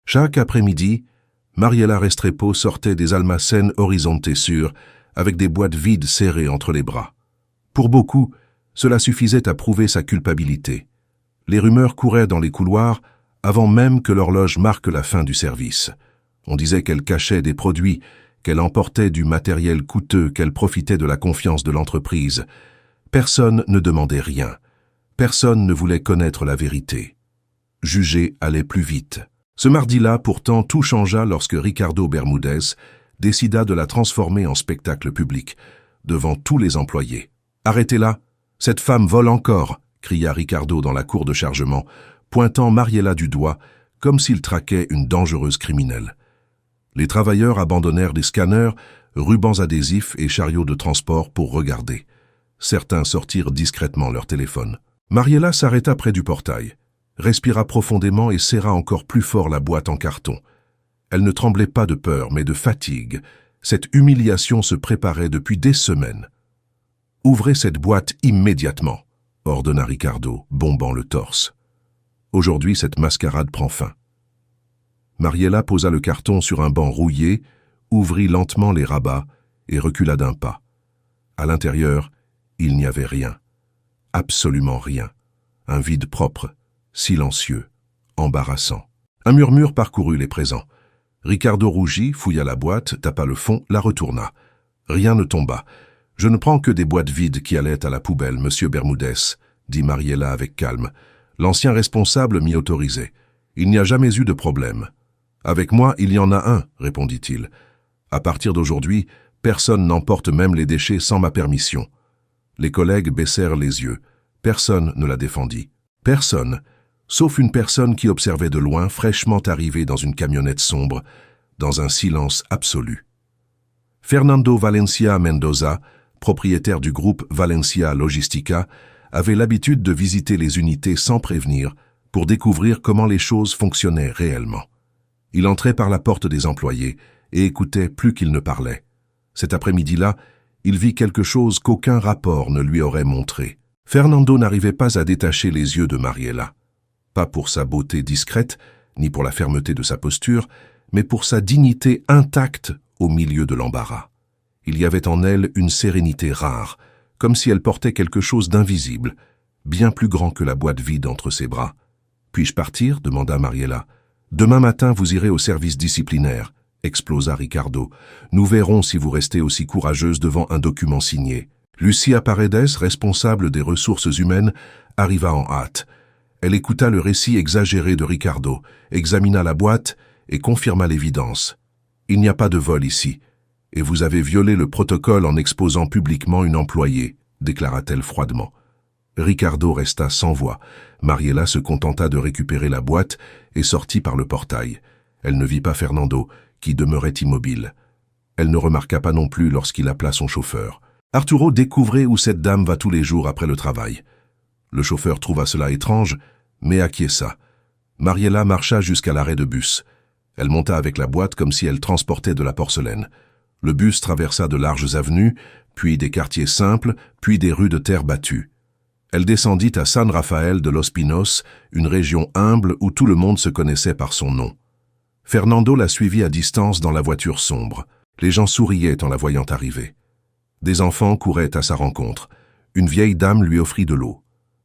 Chaque après-midi, Mariela Restrepo sortait des almacenes Horizonte Sur avec des boîtes vides serrées entre les bras. Pour beaucoup, cela suffisait à prouver sa culpabilité. Les rumeurs couraient dans les couloirs avant même que l'horloge marque la fin du service. On disait qu'elle cachait des produits, qu'elle emportait du matériel coûteux, qu'elle profitait de la confiance de l'entreprise. Personne ne demandait rien. Personne ne voulait connaître la vérité. Juger allait plus vite. Ce mardi-là, pourtant, tout changea lorsque Ricardo Bermudez décida de la transformer en spectacle public, devant tous les employés. « Arrêtez-la, cette femme vole encore !» cria Ricardo dans la cour de chargement, pointant Mariela du doigt, comme s'il traquait une dangereuse criminelle. Les travailleurs abandonnèrent des scanners, rubans adhésifs et chariots de transport pour regarder. Certains sortirent discrètement leur téléphone. Mariela s'arrêta près du portail, respira profondément et serra encore plus fort la boîte en carton. Elle ne tremblait pas de peur, mais de fatigue. Cette humiliation se préparait depuis des semaines. « Ouvrez cette boîte immédiatement !» ordonna Ricardo, bombant le torse. Aujourd'hui, cette mascarade prend fin. Mariela posa le carton sur un banc rouillé, ouvrit lentement les rabats et recula d'un pas. À l'intérieur, il n'y avait rien. Absolument rien. Un vide propre, silencieux, embarrassant. Un murmure parcourut les présents. Ricardo rougit, fouilla la boîte, tapa le fond, la retourna. Rien ne tomba. « Je ne prends que des boîtes vides qui allaient à la poubelle, monsieur Bermudez, » dit Mariela avec calme. L'ancien responsable m'y autorisait. Il n'y a jamais eu de problème. « Avec moi, il y en a un, » répondit-il. « À partir d'aujourd'hui, personne n'emporte même les déchets sans ma permission. » Les collègues baissèrent les yeux. Personne ne la défendit. Personne, sauf une personne qui observait de loin, fraîchement arrivée dans une camionnette sombre, dans un silence absolu. Fernando Valencia Mendoza, propriétaire du groupe Valencia Logistica, avait l'habitude de visiter les unités sans prévenir pour découvrir comment les choses fonctionnaient réellement. Il entrait par la porte des employés et écoutait plus qu'il ne parlait. Cet après-midi-là, il vit quelque chose qu'aucun rapport ne lui aurait montré. Fernando n'arrivait pas à détacher les yeux de Mariela. Pas pour sa beauté discrète, ni pour la fermeté de sa posture, mais pour sa dignité intacte au milieu de l'embarras. Il y avait en elle une sérénité rare, comme si elle portait quelque chose d'invisible, bien plus grand que la boîte vide entre ses bras. « Puis-je partir ?» demanda Mariela. « Demain matin, vous irez au service disciplinaire », explosa Ricardo. « Nous verrons si vous restez aussi courageuse devant un document signé. » Lucia Paredes, responsable des ressources humaines, arriva en hâte. Elle écouta le récit exagéré de Ricardo, examina la boîte et confirma l'évidence. « Il n'y a pas de vol ici. Et vous avez violé le protocole en exposant publiquement une employée, » déclara-t-elle froidement. Ricardo resta sans voix. Mariela se contenta de récupérer la boîte et sortit par le portail. Elle ne vit pas Fernando, qui demeurait immobile. Elle ne remarqua pas non plus lorsqu'il appela son chauffeur. Arturo découvrait où cette dame va tous les jours après le travail. Le chauffeur trouva cela étrange, mais acquiesça. Mariela marcha jusqu'à l'arrêt de bus. Elle monta avec la boîte comme si elle transportait de la porcelaine. Le bus traversa de larges avenues, puis des quartiers simples, puis des rues de terre battue. Elle descendit à San Rafael de los Pinos, une région humble où tout le monde se connaissait par son nom. Fernando la suivit à distance dans la voiture sombre. Les gens souriaient en la voyant arriver. Des enfants couraient à sa rencontre. Une vieille dame lui offrit de l'eau.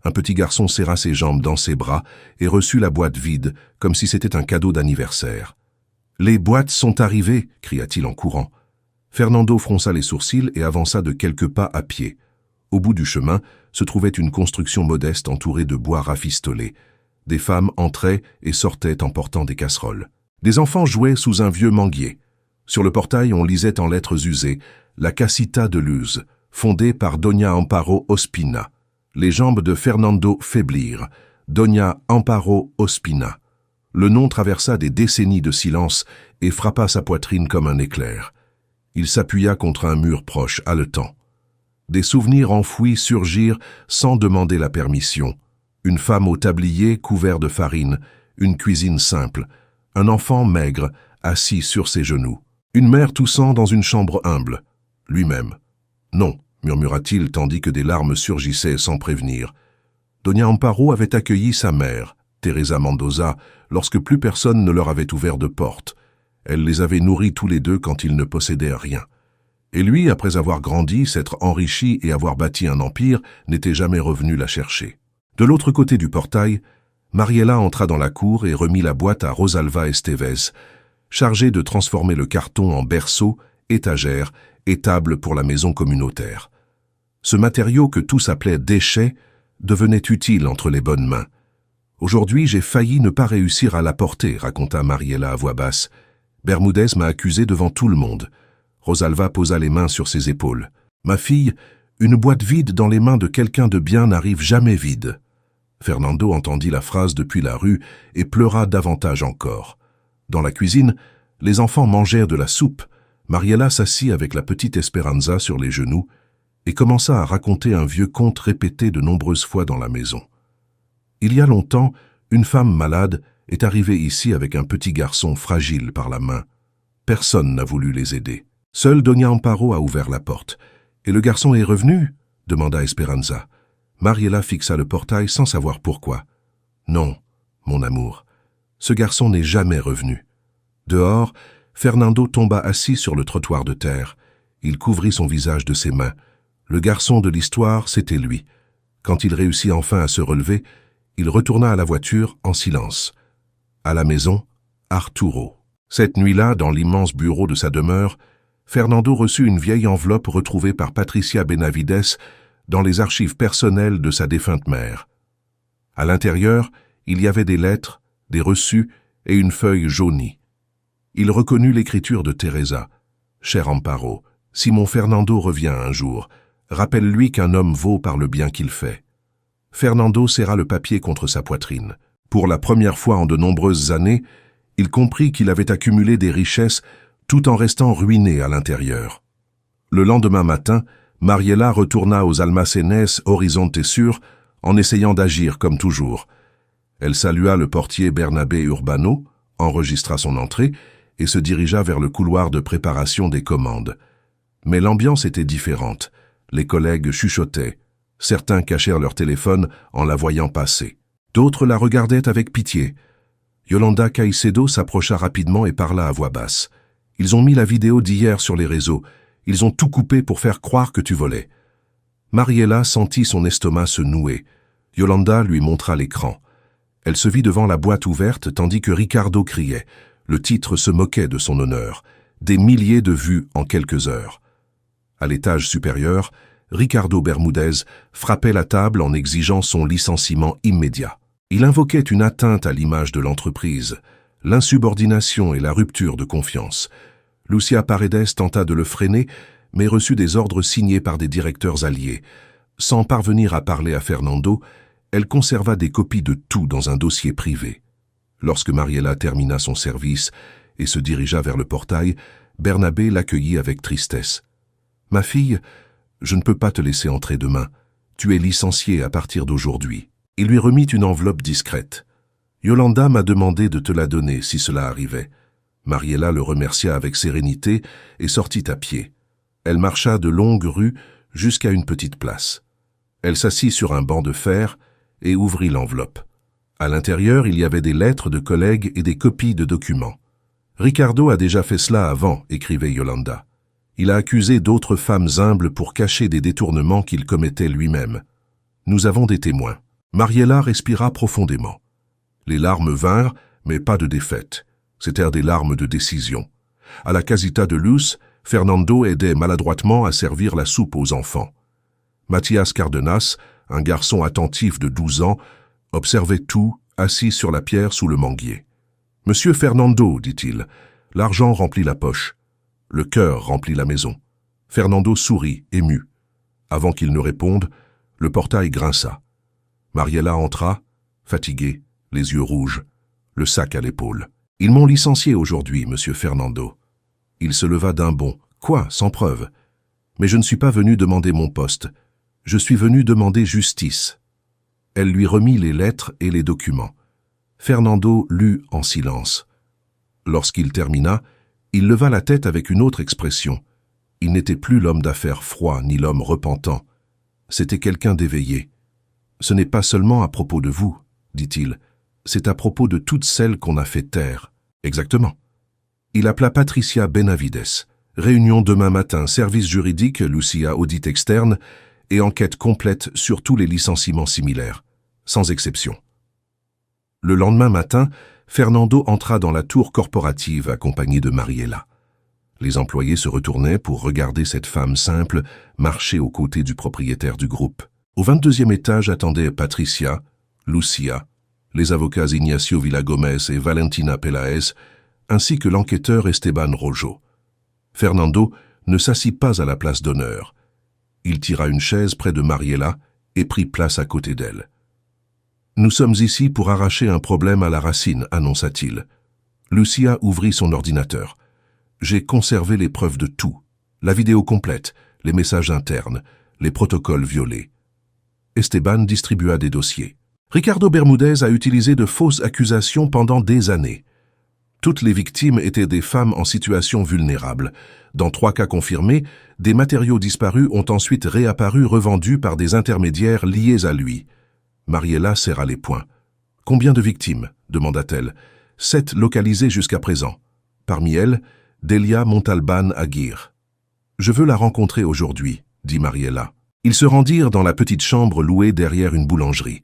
Un petit garçon serra ses jambes dans ses bras et reçut la boîte vide, comme si c'était un cadeau d'anniversaire. « Les boîtes sont arrivées !» cria-t-il en courant. Fernando fronça les sourcils et avança de quelques pas à pied. Au bout du chemin se trouvait une construction modeste entourée de bois rafistolés. Des femmes entraient et sortaient en portant des casseroles. Des enfants jouaient sous un vieux manguier. Sur le portail, on lisait en lettres usées « La Casita de Luz, fondée par Doña Amparo Ospina ». Les jambes de Fernando faiblirent. Doña Amparo Ospina. Le nom traversa des décennies de silence et frappa sa poitrine comme un éclair. Il s'appuya contre un mur proche, haletant. Des souvenirs enfouis surgirent sans demander la permission. Une femme au tablier couvert de farine, une cuisine simple, un enfant maigre assis sur ses genoux, une mère toussant dans une chambre humble, lui-même. « Non », murmura-t-il tandis que des larmes surgissaient sans prévenir. Doña Amparo avait accueilli sa mère, Teresa Mendoza lorsque plus personne ne leur avait ouvert de porte. Elle les avait nourris tous les deux quand ils ne possédaient rien. Et lui, après avoir grandi, s'être enrichi et avoir bâti un empire, n'était jamais revenu la chercher. De l'autre côté du portail, Mariela entra dans la cour et remit la boîte à Rosalva Estevez, chargée de transformer le carton en berceau, étagère et table pour la maison communautaire. Ce matériau que tous appelaient déchet devenait utile entre les bonnes mains. « Aujourd'hui, j'ai failli ne pas réussir à l'apporter », raconta Mariela à voix basse. « Bermudez m'a accusé devant tout le monde. » Rosalva posa les mains sur ses épaules. « Ma fille, une boîte vide dans les mains de quelqu'un de bien n'arrive jamais vide. » Fernando entendit la phrase depuis la rue et pleura davantage encore. Dans la cuisine, les enfants mangèrent de la soupe. Mariela s'assit avec la petite Esperanza sur les genoux et commença à raconter un vieux conte répété de nombreuses fois dans la maison. Il y a longtemps, une femme malade est arrivée ici avec un petit garçon fragile par la main. Personne n'a voulu les aider. Seul Doña Amparo a ouvert la porte. « Et le garçon est revenu ?» demanda Esperanza. Mariela fixa le portail sans savoir pourquoi. « Non, mon amour, ce garçon n'est jamais revenu. » Dehors, Fernando tomba assis sur le trottoir de terre. Il couvrit son visage de ses mains. Le garçon de l'histoire, c'était lui. Quand il réussit enfin à se relever, il retourna à la voiture en silence. À la maison, Arturo. Cette nuit-là, dans l'immense bureau de sa demeure, Fernando reçut une vieille enveloppe retrouvée par Patricia Benavides dans les archives personnelles de sa défunte mère. À l'intérieur, il y avait des lettres, des reçus et une feuille jaunie. Il reconnut l'écriture de Teresa. « Cher Amparo, si mon Fernando revient un jour, rappelle-lui qu'un homme vaut par le bien qu'il fait. » Fernando serra le papier contre sa poitrine. Pour la première fois en de nombreuses années, il comprit qu'il avait accumulé des richesses tout en restant ruiné à l'intérieur. Le lendemain matin, Mariela retourna aux Almacenes Horizonte Sur en essayant d'agir comme toujours. Elle salua le portier Bernabé Urbano, enregistra son entrée et se dirigea vers le couloir de préparation des commandes. Mais l'ambiance était différente. Les collègues chuchotaient. Certains cachèrent leur téléphone en la voyant passer. D'autres la regardaient avec pitié. Yolanda Caicedo s'approcha rapidement et parla à voix basse. « Ils ont mis la vidéo d'hier sur les réseaux. Ils ont tout coupé pour faire croire que tu volais. » Mariela sentit son estomac se nouer. Yolanda lui montra l'écran. Elle se vit devant la boîte ouverte tandis que Ricardo criait. Le titre se moquait de son honneur. Des milliers de vues en quelques heures. À l'étage supérieur, Ricardo Bermudez frappait la table en exigeant son licenciement immédiat. Il invoquait une atteinte à l'image de l'entreprise, l'insubordination et la rupture de confiance. Lucia Paredes tenta de le freiner, mais reçut des ordres signés par des directeurs alliés. Sans parvenir à parler à Fernando, elle conserva des copies de tout dans un dossier privé. Lorsque Mariela termina son service et se dirigea vers le portail, Bernabé l'accueillit avec tristesse. « Ma fille, je ne peux pas te laisser entrer demain. Tu es licenciée à partir d'aujourd'hui. » Il lui remit une enveloppe discrète. « Yolanda m'a demandé de te la donner si cela arrivait. » Mariela le remercia avec sérénité et sortit à pied. Elle marcha de longues rues jusqu'à une petite place. Elle s'assit sur un banc de fer et ouvrit l'enveloppe. À l'intérieur, il y avait des lettres de collègues et des copies de documents. « Ricardo a déjà fait cela avant », écrivait Yolanda. « Il a accusé d'autres femmes humbles pour cacher des détournements qu'il commettait lui-même. Nous avons des témoins. » Mariela respira profondément. Les larmes vinrent, mais pas de défaite. C'étaient des larmes de décision. À la casita de Luz, Fernando aidait maladroitement à servir la soupe aux enfants. Mathias Cardenas, un garçon attentif de 12 ans, observait tout, assis sur la pierre sous le manguier. « Monsieur Fernando, dit-il, l'argent remplit la poche. Le cœur remplit la maison. » Fernando sourit, ému. Avant qu'il ne réponde, le portail grinça. Mariela entra, fatiguée, les yeux rouges, le sac à l'épaule. « Ils m'ont licencié aujourd'hui, monsieur Fernando. » Il se leva d'un bond. « Quoi, sans preuve ? Mais je ne suis pas venu demander mon poste. Je suis venu demander justice. » Elle lui remit les lettres et les documents. Fernando lut en silence. Lorsqu'il termina, il leva la tête avec une autre expression. Il n'était plus l'homme d'affaires froid ni l'homme repentant. C'était quelqu'un d'éveillé. « Ce n'est pas seulement à propos de vous, dit-il. C'est à propos de toutes celles qu'on a fait taire. Exactement. Il appela Patricia Benavides. Réunion demain matin, service juridique, Lucia audit externe et enquête complète sur tous les licenciements similaires, sans exception. Le lendemain matin, Fernando entra dans la tour corporative accompagné de Mariela. Les employés se retournaient pour regarder cette femme simple marcher aux côtés du propriétaire du groupe. Au 22e étage attendaient Patricia, Lucia, les avocats Ignacio Villagomez et Valentina Peláez, ainsi que l'enquêteur Esteban Rojo. Fernando ne s'assit pas à la place d'honneur. Il tira une chaise près de Mariela et prit place à côté d'elle. « Nous sommes ici pour arracher un problème à la racine », annonça-t-il. Lucia ouvrit son ordinateur. « J'ai conservé les preuves de tout, la vidéo complète, les messages internes, les protocoles violés. » Esteban distribua des dossiers. Ricardo Bermúdez a utilisé de fausses accusations pendant des années. Toutes les victimes étaient des femmes en situation vulnérable. Dans 3 cas confirmés, des matériaux disparus ont ensuite réapparu revendus par des intermédiaires liés à lui. Mariela serra les poings. « Combien de victimes ?» demanda-t-elle. « 7 localisées jusqu'à présent. Parmi elles, Delia Montalbán Aguirre. »« Je veux la rencontrer aujourd'hui, » dit Mariela. Ils se rendirent dans la petite chambre louée derrière une boulangerie.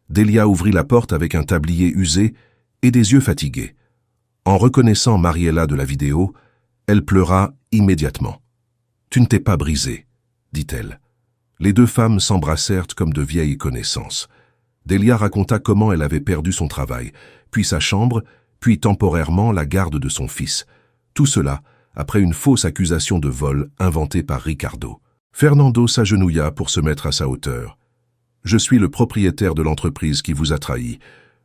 Delia ouvrit la porte avec un tablier usé et des yeux fatigués. En reconnaissant Mariela de la vidéo, elle pleura immédiatement. « Tu ne t'es pas brisée, » dit-elle. Les 2 femmes s'embrassèrent comme de vieilles connaissances. Delia raconta comment elle avait perdu son travail, puis sa chambre, puis temporairement la garde de son fils. Tout cela après une fausse accusation de vol inventée par Ricardo. Fernando s'agenouilla pour se mettre à sa hauteur. « Je suis le propriétaire de l'entreprise qui vous a trahi.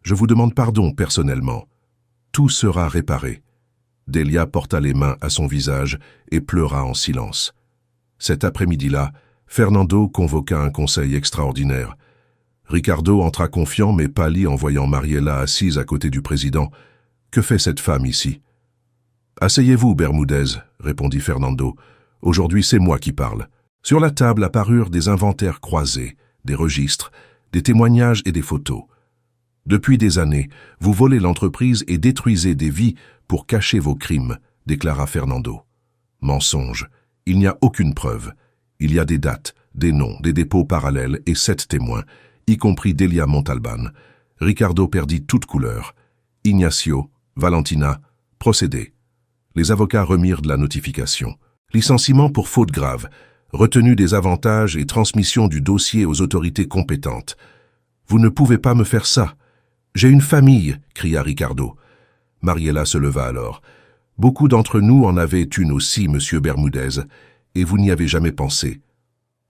Je vous demande pardon personnellement. Tout sera réparé. » Delia porta les mains à son visage et pleura en silence. Cet après-midi-là, Fernando convoqua un conseil extraordinaire. Ricardo entra confiant mais pâlit en voyant Mariela assise à côté du président. « Que fait cette femme ici ?»« Asseyez-vous, Bermúdez, » répondit Fernando. « Aujourd'hui, c'est moi qui parle. » Sur la table apparurent des inventaires croisés, des registres, des témoignages et des photos. Depuis des années, vous volez l'entreprise et détruisez des vies pour cacher vos crimes, déclara Fernando. Mensonge. Il n'y a aucune preuve. Il y a des dates, des noms, des dépôts parallèles et 7 témoins, y compris Delia Montalbán. Ricardo perdit toute couleur. Ignacio, Valentina, procédé. Les avocats remirent de la notification. Licenciement pour faute grave, retenue des avantages et transmission du dossier aux autorités compétentes. Vous ne pouvez pas me faire ça. J'ai une famille, cria Ricardo. Mariela se leva alors. Beaucoup d'entre nous en avaient une aussi, monsieur Bermúdez, et vous n'y avez jamais pensé.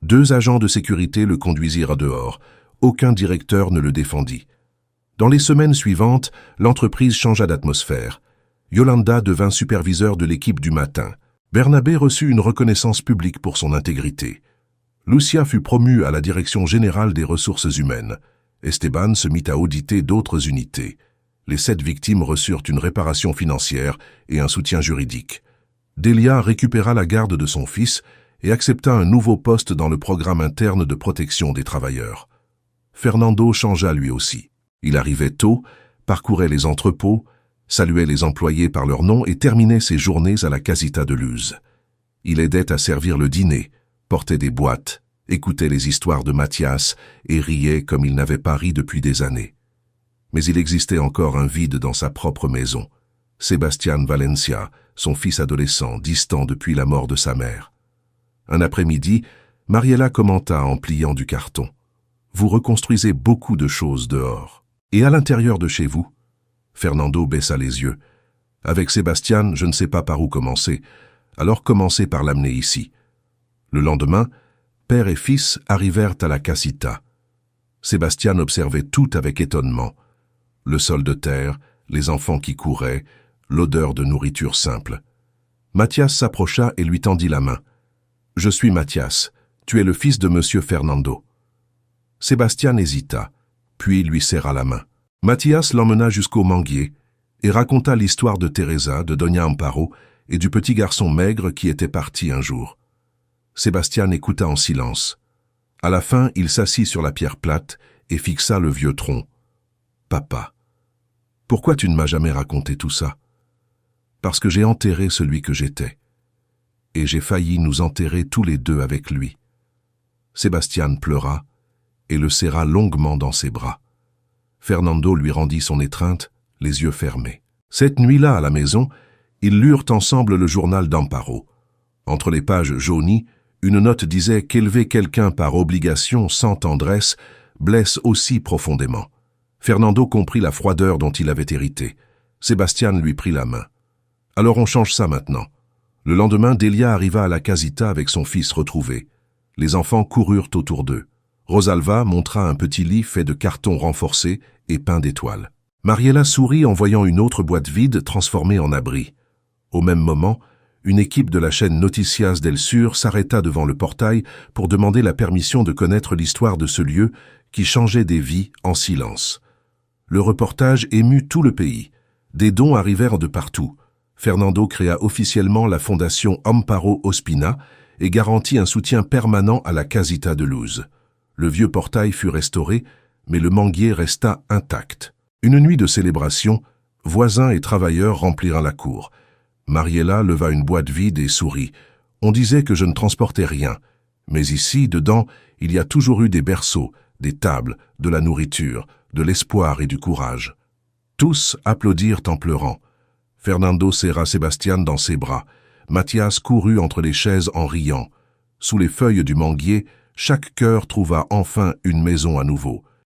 2 agents de sécurité le conduisirent dehors. Aucun directeur ne le défendit. Dans les semaines suivantes, l'entreprise changea d'atmosphère. Yolanda devint superviseur de l'équipe du matin. Bernabé reçut une reconnaissance publique pour son intégrité. Lucia fut promue à la direction générale des ressources humaines. Esteban se mit à auditer d'autres unités. Les 7 victimes reçurent une réparation financière et un soutien juridique. Delia récupéra la garde de son fils et accepta un nouveau poste dans le programme interne de protection des travailleurs. Fernando changea lui aussi. Il arrivait tôt, parcourait les entrepôts, saluait les employés par leur nom et terminait ses journées à la Casita de Luz. Il aidait à servir le dîner, portait des boîtes, écoutait les histoires de Mathias et riait comme il n'avait pas ri depuis des années. Mais il existait encore un vide dans sa propre maison. Sebastián Valencia, son fils adolescent, distant depuis la mort de sa mère. Un après-midi, Mariela commenta en pliant du carton. « Vous reconstruisez beaucoup de choses dehors. Et à l'intérieur de chez vous ?» Fernando baissa les yeux. « Avec Sébastien, je ne sais pas par où commencer. Alors commencez par l'amener ici. » Le lendemain, père et fils arrivèrent à la casita. Sébastien observait tout avec étonnement. Le sol de terre, les enfants qui couraient, l'odeur de nourriture simple. Mathias s'approcha et lui tendit la main. « Je suis Mathias. Tu es le fils de monsieur Fernando. » Sébastien hésita, puis lui serra la main. Mathias l'emmena jusqu'au manguier et raconta l'histoire de Teresa, de Doña Amparo et du petit garçon maigre qui était parti un jour. Sébastien écouta en silence. À la fin, il s'assit sur la pierre plate et fixa le vieux tronc. « Papa. » Pourquoi tu ne m'as jamais raconté tout ça? Parce que j'ai enterré celui que j'étais. Et j'ai failli nous enterrer tous les deux avec lui. Sébastien pleura et le serra longuement dans ses bras. Fernando lui rendit son étreinte, les yeux fermés. Cette nuit-là, à la maison, ils lurent ensemble le journal d'Amparo. Entre les pages jaunies, une note disait qu'élever quelqu'un par obligation sans tendresse blesse aussi profondément. Fernando comprit la froideur dont il avait hérité. Sébastien lui prit la main. « Alors on change ça maintenant. » Le lendemain, Delia arriva à la casita avec son fils retrouvé. Les enfants coururent autour d'eux. Rosalva montra un petit lit fait de carton renforcé et peint d'étoiles. Mariela sourit en voyant une autre boîte vide transformée en abri. Au même moment, une équipe de la chaîne Noticias del Sur s'arrêta devant le portail pour demander la permission de connaître l'histoire de ce lieu qui changeait des vies en silence. Le reportage émut tout le pays. Des dons arrivèrent de partout. Fernando créa officiellement la fondation Amparo Ospina et garantit un soutien permanent à la Casita de Luz. Le vieux portail fut restauré, mais le manguier resta intact. Une nuit de célébration, voisins et travailleurs remplirent la cour. Mariela leva une boîte vide et sourit. On disait que je ne transportais rien. Mais ici, dedans, il y a toujours eu des berceaux, des tables, de la nourriture, de l'espoir et du courage. Tous applaudirent en pleurant. Fernando serra Sébastien dans ses bras. Mathias courut entre les chaises en riant. Sous les feuilles du manguier, chaque cœur trouva enfin une maison à nouveau.